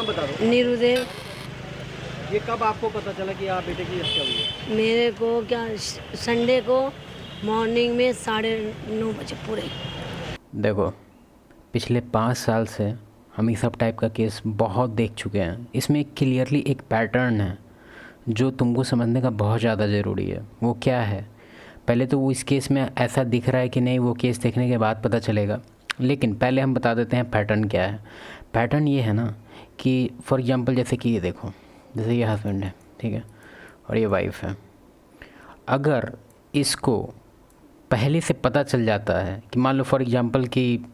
बता दो। नीरुदेव। ये कब आपको पता चला कि आप बेटे की हत्या हुई है? मेरे को क्या संडे को मॉर्निंग में 9:30 बजे पूरे। देखो, पिछले 5 साल से हम इस सब टाइप का केस बहुत देख चुके हैं। इसमें क्लियरली एक पैटर्न है जो तुमको समझने का बहुत ज़्यादा ज़रूरी है। वो क्या है? पहले तो वो इस केस में ऐसा दिख रहा है कि नहीं, वो केस देखने के बाद पता चलेगा, लेकिन पहले हम बता देते हैं पैटर्न क्या है। पैटर्न ये है ना कि फॉर एग्जांपल जैसे कि ये देखो, जैसे ये हस्बैंड है, ठीक है, और ये वाइफ है। अगर इसको पहले से पता चल जाता है कि मान लो फॉर एग्जांपल कि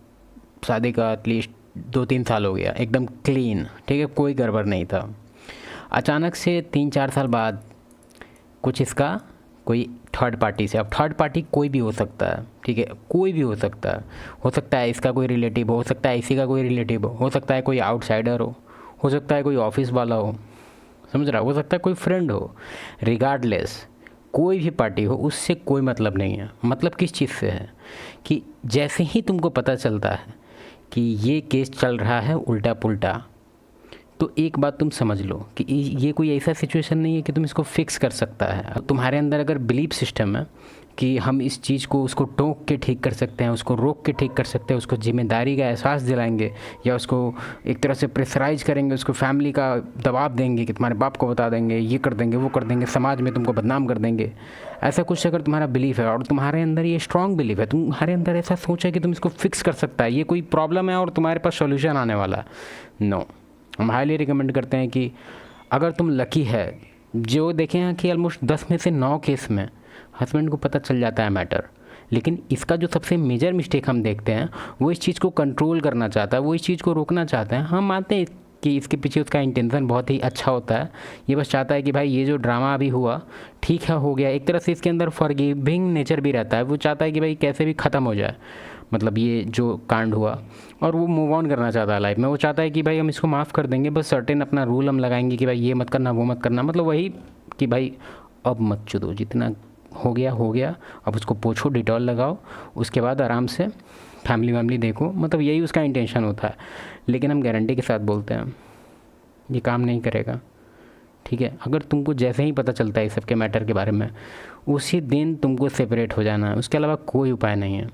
शादी का एटलीस्ट 2-3 साल हो गया, एकदम क्लीन, ठीक है, कोई गड़बड़ नहीं था, अचानक से 3-4 साल बाद कुछ इसका कोई थर्ड पार्टी से, अब थर्ड पार्टी कोई भी हो सकता है, ठीक है, कोई भी हो सकता है इसका कोई रिलेटिव हो सकता है इसी का कोई रिलेटिव हो सकता है कोई आउटसाइडर हो सकता है कोई ऑफिस वाला समझ रहा, हो सकता है कोई फ्रेंड हो, रिगार्डलेस कोई भी पार्टी हो, उससे कोई मतलब नहीं है। मतलब किस चीज़ से है कि जैसे ही तुमको पता चलता है कि ये केस चल रहा है उल्टा पुल्टा, तो एक बात तुम समझ लो कि ये कोई ऐसा सिचुएशन नहीं है कि तुम इसको फिक्स कर सकता है। तुम्हारे अंदर अगर बिलीफ सिस्टम है कि हम इस चीज़ को उसको टोक के ठीक कर सकते हैं, उसको रोक के ठीक कर सकते हैं, उसको जिम्मेदारी का एहसास दिलाएंगे या उसको एक तरह से प्रेशराइज करेंगे, उसको फैमिली का दबाव देंगे कि तुम्हारे बाप को बता देंगे, ये कर देंगे, वो कर देंगे, समाज में तुमको बदनाम कर देंगे, ऐसा कुछ अगर तुम्हारा बिलीफ है और तुम्हारे अंदर ये स्ट्रॉन्ग बिलीफ है, तुम्हारे अंदर ऐसा सोच है कि तुम इसको फिक्स कर सकता है, ये कोई प्रॉब्लम है और तुम्हारे पास सोल्यूशन आने वाला है, नो, हम हाईली रिकमेंड करते हैं कि अगर तुम लकी है, जो देखें हैं कि ऑलमोस्ट 10 में से 9 केस में हस्बैंड को पता चल जाता है मैटर, लेकिन इसका जो सबसे मेजर मिस्टेक हम देखते हैं वो इस चीज़ को कंट्रोल करना चाहता है, वो इस चीज़ को रोकना चाहता है। हम मानते हैं कि इसके पीछे उसका इंटेंशन बहुत ही अच्छा होता है, ये बस चाहता है कि भाई ये जो ड्रामा अभी हुआ ठीक है, हो गया, एक तरह से इसके अंदर फॉरगिविंग नेचर भी रहता है, वो चाहता है कि भाई कैसे भी ख़त्म हो जाए, मतलब ये जो कांड हुआ, और वो मूव ऑन करना चाहता है लाइफ में, वो चाहता है कि भाई हम इसको माफ़ कर देंगे, बस सर्टेन अपना रूल हम लगाएंगे कि भाई ये मत करना, वो मत करना, मतलब वही कि भाई अब मत चुदो, जितना हो गया, अब उसको पोछो, डिटॉल लगाओ, उसके बाद आराम से फैमिली देखो, मतलब यही उसका इंटेंशन होता है। लेकिन हम गारंटी के साथ बोलते हैं ये काम नहीं करेगा, ठीक है। अगर तुमको जैसे ही पता चलता है इस सब के मैटर के बारे में, उसी दिन तुमको सेपरेट हो जाना है, उसके अलावा कोई उपाय नहीं है।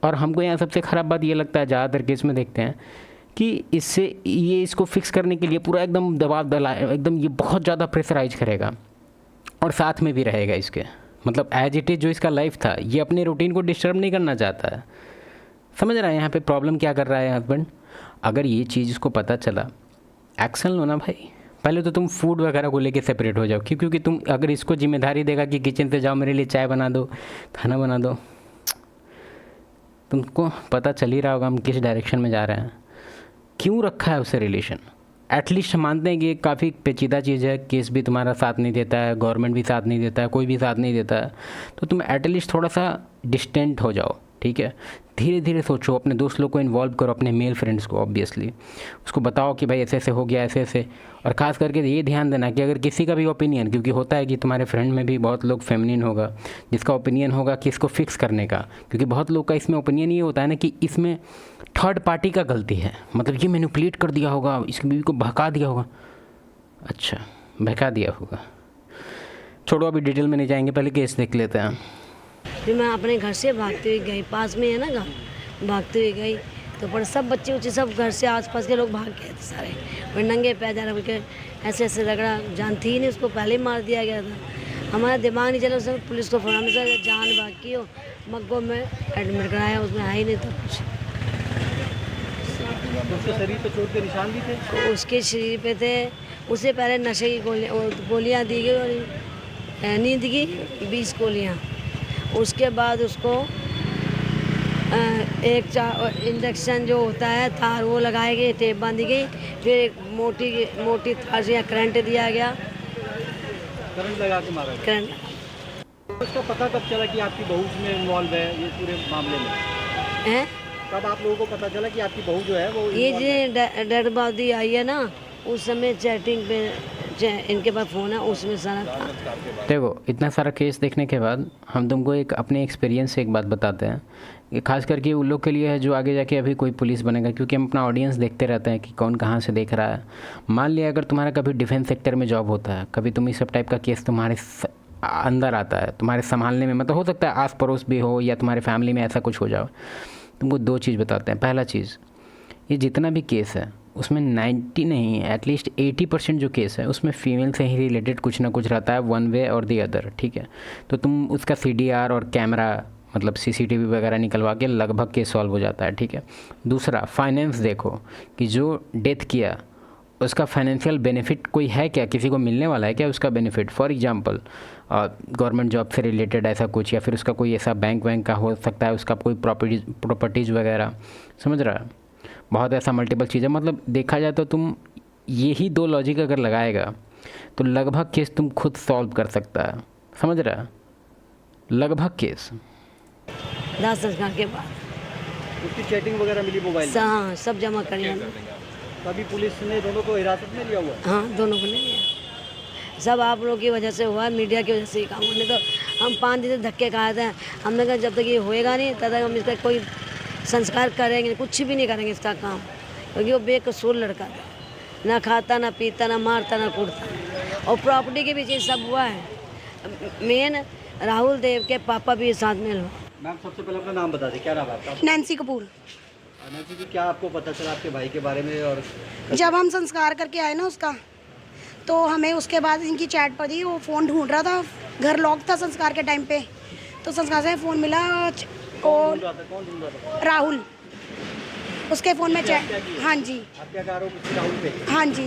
और हमको यहाँ सबसे ख़राब बात ये लगता है, ज़्यादातर केस में देखते हैं कि इसको फिक्स करने के लिए पूरा एकदम दबाव डाला, एकदम ये बहुत ज़्यादा प्रेशराइज करेगा और साथ में भी रहेगा इसके, मतलब एज इट इज़ जो इसका लाइफ था, ये अपने रूटीन को डिस्टर्ब नहीं करना चाहता है। समझ रहा है यहाँ पे प्रॉब्लम क्या कर रहा है हस्बैंड? अगर ये चीज़ इसको पता चला, एक्शन लो ना भाई। पहले तो तुम फूड वगैरह को लेके सेपरेट हो जाओ, क्योंकि तुम अगर इसको जिम्मेदारी देगा कि किचन से जाओ मेरे लिए चाय बना दो, खाना बना दो, तुमको पता चल ही रहा होगा हम किस डायरेक्शन में जा रहे हैं, क्यों रखा है उससे रिलेशन। एटलीस्ट मानते हैं कि काफ़ी पेचीदा चीज़ है, केस भी तुम्हारा साथ नहीं देता है, गवर्नमेंट भी साथ नहीं देता है, कोई भी साथ नहीं देता है, तो तुम एटलीस्ट थोड़ा सा डिस्टेंट हो जाओ, ठीक है। धीरे धीरे सोचो, अपने दोस्त लोग को इन्वॉल्व करो, अपने मेल फ्रेंड्स को, ऑब्वियसली उसको बताओ कि भाई ऐसे ऐसे हो गया, ऐसे ऐसे। और ख़ास करके ये ध्यान देना कि अगर किसी का भी ओपिनियन, क्योंकि होता है कि तुम्हारे फ्रेंड में भी बहुत लोग फेमिनिन होगा जिसका ओपिनियन होगा कि इसको फिक्स करने का, क्योंकि बहुत लोग का इसमें ओपिनियन ये होता है ना कि इसमें थर्ड पार्टी का गलती है, मतलब ये मैनिपुलेट कर दिया होगा, इसकी बीवी को बहका दिया होगा। अच्छा, बहका दिया होगा, छोड़ो अभी डिटेल में नहीं जाएंगे, पहले केस देख लेते हैं। फिर मैं अपने घर से भागती हुई गई, पास में है ना गाँव, भागती हुई गई तो पर सब बच्चे उच्चे सब घर से आसपास के लोग भाग गए थे सारे, और नंगे पैदल के ऐसे ऐसे रगड़ा, जान थी नहीं उसको, पहले ही मार दिया गया था। हमारा दिमाग नहीं चला, उसने पुलिस को फोन से जान बाकी हो, मग्गो में एडमिट कराया, उसमें है ही नहीं था कुछ। उसके शरीर पे चोट के निशान भी थे? उसके शरीर पे थे, उससे पहले नशे की गोलियाँ दी गई और नींद की 20 गोलियाँ, उसके बाद उसको एक इंजेक्शन जो होता है तार वो लगाई गई, टेप बांधी गई, फिर एक मोटी तार से करंट दिया गया, करंट लगा के मारा गया। करंट। उसका पता कब चला कि आपकी बहू इसमें इन्वॉल्व है ये पूरे मामले में? हैं? कब आप लोगों को पता चला कि आपकी बहू जो है वो ये जो डेड बॉडी आई है ना, उस समय चैटिंग पे इनके पास फ़ोन है, उसमें सारा था। देखो, इतना सारा केस देखने के बाद हम तुमको एक अपने एक्सपीरियंस से एक बात बताते हैं ये खास करके उन लोग के लिए है जो आगे जाके अभी कोई पुलिस बनेगा, क्योंकि हम अपना ऑडियंस देखते रहते हैं कि कौन कहाँ से देख रहा है। मान लिया अगर तुम्हारा कभी डिफेंस सेक्टर में जॉब होता है, कभी तुम इस सब टाइप का केस तुम्हारे अंदर आता है, तुम्हारे संभालने में, मतलब हो सकता है आस पड़ोस भी हो या तुम्हारे फैमिली में ऐसा कुछ हो जाओ, तुमको 2 चीज़ बताते हैं। पहला चीज़, ये जितना भी केस है उसमें 90 नहीं एटलीस्ट 80% जो केस है उसमें फ़ीमेल से ही रिलेटेड कुछ ना कुछ रहता है, वन वे और दी अदर, ठीक है। तो तुम उसका CDR और कैमरा मतलब CCTV वगैरह निकलवा के लगभग केस सॉल्व हो जाता है, ठीक है। दूसरा, फाइनेंस देखो कि जो डेथ किया उसका फाइनेंशियल बेनिफिट कोई है क्या, किसी को मिलने वाला है क्या उसका benefit. For example government job से रिलेटेड ऐसा कुछ, या फिर उसका कोई ऐसा बैंक का हो सकता है, उसका कोई प्रॉपर्टीज़ वगैरह, समझ रहा है। बहुत ऐसा मल्टीपल चीज़ें, मतलब देखा जाए तो तुम यही 2 लॉजिक अगर लगाएगा तो लगभग केस तुम खुद सॉल्व कर सकता है, समझ रहा है, लगभग केस। दाह संस्कार के बाद उसकी चैटिंग वगैरह मिली मोबाइल में? हाँ, सब जमा करिए ना। तो अभी पुलिस ने दोनों को हिरासत में लिया हुआ है? हाँ, दोनों को ले लिया। सब आप लोगों की वजह से हुआ, मीडिया की वजह से ही काम हुआ। नहीं तो हम 5 दिन से धक्के खाए थे। हमने कहा जब तक ये होएगा नहीं तब तक हम इसका कोई संस्कार करेंगे, कुछ भी नहीं करेंगे इसका काम, क्योंकि वो बेकसूर लड़का था, ना खाता ना पीता ना मारता ना कूटता। और प्रॉपर्टी के पीछे सब हुआ है। मेन राहुल देव के पापा भी साथ में हुआ। मैम सबसे पहले अपना नाम बता दें, क्या नाम है आपका? नैन्सी कपूर। नैन्सी जी, क्या आपको पता चला आपके भाई के बारे में? और जब हम संस्कार करके आए ना उसका, तो हमें उसके बाद इनकी चैट पड़ी, वो फ़ोन ढूंढ रहा था, घर लॉक था संस्कार के टाइम पे, तो संस्कार से फ़ोन मिला कौन ढूंढ रहा था? राहुल, उसके फ़ोन में चैट। हाँ जी, आप क्या कह रहे हो राहुल पे? हाँ जी,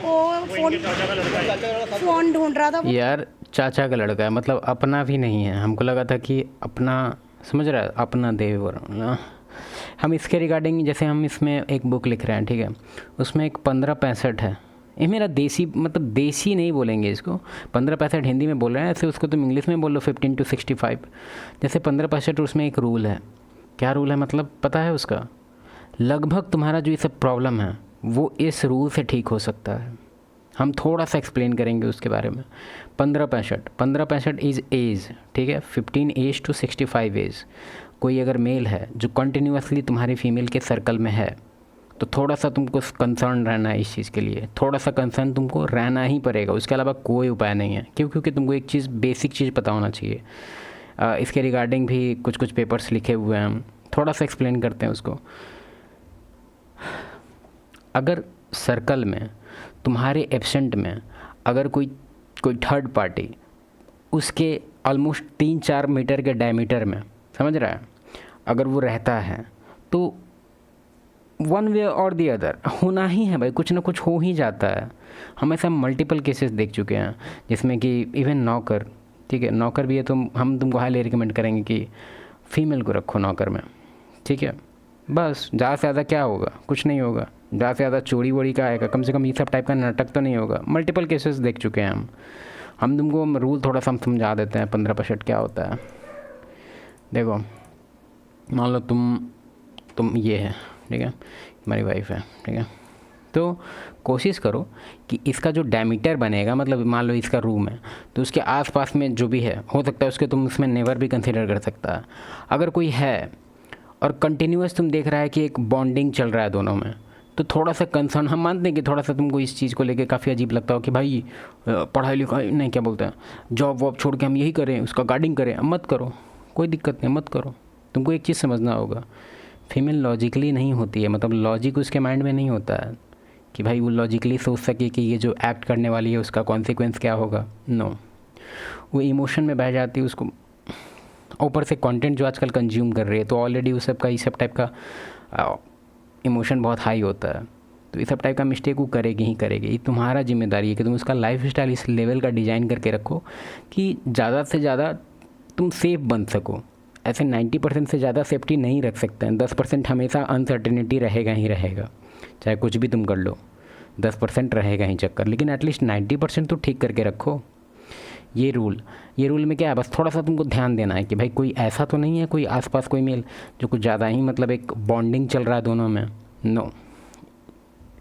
वो फ़ोन ढूंढ रहा था वो। यार चाचा का लड़का है, मतलब अपना भी नहीं है। हमको लगा था कि अपना, समझ रहा है, अपना देवर ना। हम इसके रिगार्डिंग, जैसे हम इसमें एक बुक लिख रहे हैं, ठीक है, उसमें एक 1565 है। ये मेरा देसी, मतलब देसी नहीं बोलेंगे इसको, 1565 हिंदी में बोल रहे हैं, ऐसे उसको तुम इंग्लिश में बोल लो 15 to 65। जैसे 1565 उसमें एक रूल है। क्या रूल है मतलब पता है उसका? लगभग तुम्हारा जो ये सब प्रॉब्लम है वो इस रूल से ठीक हो सकता है। हम थोड़ा सा एक्सप्लेन करेंगे उसके बारे में। 1565 इज़ एज, ठीक है, 15 एज to 65 एज। कोई अगर मेल है जो कंटिन्यूसली तुम्हारी फीमेल के सर्कल में है तो थोड़ा सा तुमको कंसर्न रहना है इस चीज़ के लिए, थोड़ा सा कंसर्न तुमको रहना ही पड़ेगा, उसके अलावा कोई उपाय नहीं है। क्यों? क्योंकि तुमको एक चीज़, बेसिक चीज़ पता होना चाहिए। इसके रिगार्डिंग भी कुछ पेपर्स लिखे हुए हैं, हम थोड़ा सा एक्सप्लेन करते हैं उसको। अगर सर्कल में तुम्हारे एब्सेंट में अगर कोई थर्ड पार्टी उसके ऑलमोस्ट 3-4 मीटर के डायमीटर में, समझ रहा है, अगर वो रहता है तो वन वे और दी अदर होना ही है भाई, कुछ ना कुछ हो ही जाता है। हम ऐसा मल्टीपल केसेस देख चुके हैं जिसमें कि इवन नौकर, ठीक है, नौकर भी है तो हम तुमको हाईली रिकमेंड करेंगे कि फ़ीमेल को रखो नौकर में, ठीक है। बस ज़्यादा से ज़्यादा क्या होगा? कुछ नहीं होगा। ज़्यादा से ज़्यादा चोरी वोरी का आएगा, कम से कम ये सब टाइप का नाटक तो नहीं होगा। मल्टीपल केसेस देख चुके हैं हम तुमको रूल थोड़ा सा हम समझा देते हैं। 1565 क्या होता है देखो, मान लो तुम ये है, ठीक है, हमारी वाइफ है, ठीक है, तो कोशिश करो कि इसका जो डायमीटर बनेगा, मतलब मान लो इसका रूम है तो उसके आसपास में जो भी है, हो सकता है उसके तुम उसमें नेवर भी कंसिडर कर सकता है। अगर कोई है और कंटिन्यूस तुम देख रहा है कि एक बॉन्डिंग चल रहा है दोनों में, तो थोड़ा सा कंसर्न हम मानते हैं कि थोड़ा सा तुमको इस चीज़ को लेके काफ़ी अजीब लगता हो कि भाई पढ़ाई लिखाई नहीं, क्या बोलते हैं, जॉब वॉब छोड़ के हम यही करें, उसका गार्डिंग करें। मत करो, कोई दिक्कत नहीं, मत करो। तुमको एक चीज़ समझना होगा, फीमेल लॉजिकली नहीं होती है, मतलब लॉजिक उसके माइंड में नहीं होता है कि भाई वो लॉजिकली सोच सके कि ये जो एक्ट करने वाली है उसका कॉन्सिक्वेंस क्या होगा। नो, वो इमोशन में बह जाती है। उसको ऊपर से कंटेंट जो आजकल कंज्यूम कर रही है तो ऑलरेडी उस सब का, इस सब टाइप का इमोशन बहुत हाई होता है, तो इस सब टाइप का मिस्टेक वो करेगी ही करेगी। ये तुम्हारा जिम्मेदारी है कि तुम उसका लाइफ स्टाइल इस लेवल का डिज़ाइन करके रखो कि ज़्यादा से ज़्यादा तुम सेफ बन सको। ऐसे 90% से ज़्यादा सेफ्टी नहीं रख सकते हैं। 10% हमेशा अनसर्टेनिटी रहेगा ही रहेगा, चाहे कुछ भी तुम कर लो, 10% रहेगा ही चक्कर, लेकिन एटलीस्ट 90% तो ठीक करके रखो। ये रूल में क्या है, बस थोड़ा सा तुमको ध्यान देना है कि भाई कोई ऐसा तो नहीं है, कोई आसपास कोई मेल जो कुछ ज़्यादा ही, मतलब एक बॉन्डिंग चल रहा है दोनों में। नो,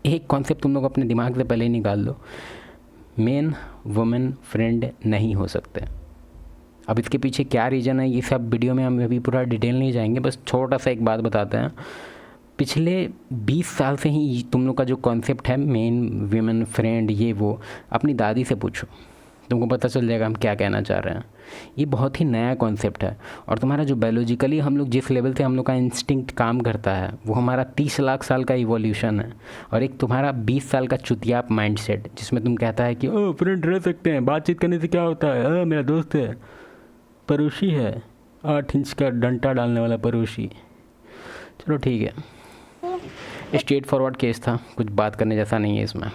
एक कॉन्सेप्ट तुम लोग अपने दिमाग से पहले ही निकाल दो, मेन वुमेन फ्रेंड नहीं हो सकते। अब इसके पीछे क्या रीज़न है ये सब वीडियो में हम अभी पूरा डिटेल नहीं जाएंगे, बस छोटा सा एक बात बताते हैं। पिछले 20 साल से ही तुम लोग का जो कॉन्सेप्ट है मेन वीमेन फ्रेंड ये वो, अपनी दादी से पूछो, तुमको पता चल जाएगा हम क्या कहना चाह रहे हैं। ये बहुत ही नया कॉन्सेप्ट है और तुम्हारा जो बायोलॉजिकली हम लोग जिस लेवल से हम लोग का इंस्टिंक्ट काम करता है वो हमारा 30 लाख साल का इवोल्यूशन है, और एक तुम्हारा 20 साल का चुतियाप माइंडसेट जिसमें तुम कहता है कि ओ फ्रेंड रह सकते हैं, बातचीत करने से क्या होता है, मेरा दोस्त है, पड़ोसी है, 8 इंच का डंटा डालने वाला पड़ोसी। चलो ठीक है, स्ट्रेट फॉरवर्ड केस था, कुछ बात करने जैसा नहीं है इसमें।